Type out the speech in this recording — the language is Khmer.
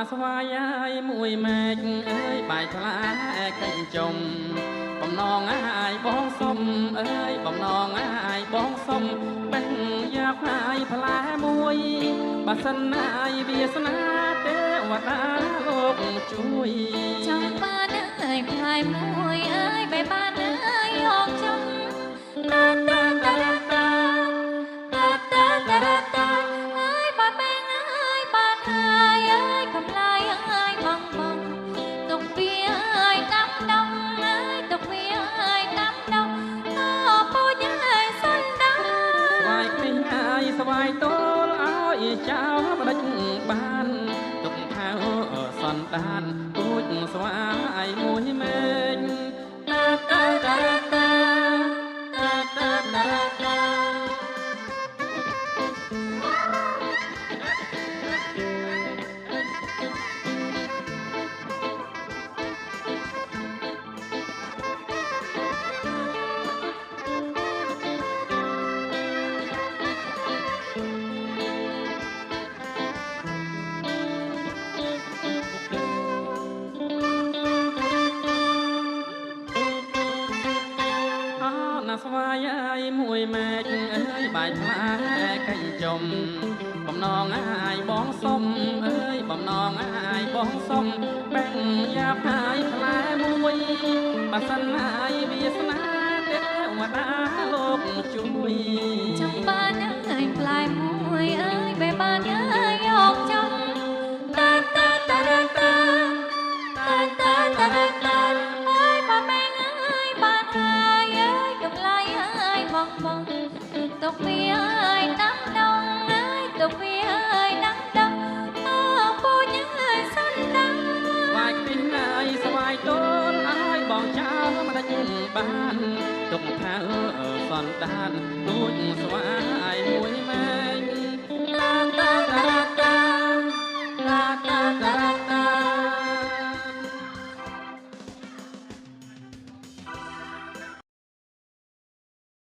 ណាស្វាយអើយមួយម៉ែកអើយបាយថ្លាកិច្ចជុំបំណងអាយបងសុំអើយបំណងអាយបងសុំបេះយកអាយផ្លែមួយបើសិនអាយវាសនាទេវតាលោកជួយចង់បានអើយផ្លែមួយអើយបែបបានអើយអងចំតាតាតាតាតាតាតាតាអើយបានបែងអើយបានអើយអើយកំឡាយអើយបងបងទុកវាអើយដាំដងអើយទុកវាអើយដាំដងតពូជអើយសុនដាស្វាយគ្មានអើយស្វាយទល់ឲ្យចៅបដិចបានទុកថៅសន្តានពូជស្វាយមួយម៉ែកតាតាតាតាតាតាតា ណាស្វាយអើយមួយម៉ែកអើយបាយថ្លាកិច្ចជុំបំណងអាយបងសុំអើយបំណងអាយបងសុំបេះយ៉ាប់អាយផ្លែមួយបើសិនអាយវាសនាទេវតាលោកជួយចង់បានអើយផ្លែមួយអើយបែបបានអើយអងចំតាតាតាតាតាតាតាតាអើយបានបែងអើយបានអើយអើយកំឡាយអើយបងបងទុកវាអើយដាំដងអើយទុកវាអើយដាំដងតពូជអើយសុនដាស្វាយពីណៃស្វាយទល់អើយបងចៅមិនដាច់បានទុកថៅសន្តានទូចស្វាយមួយម៉ែ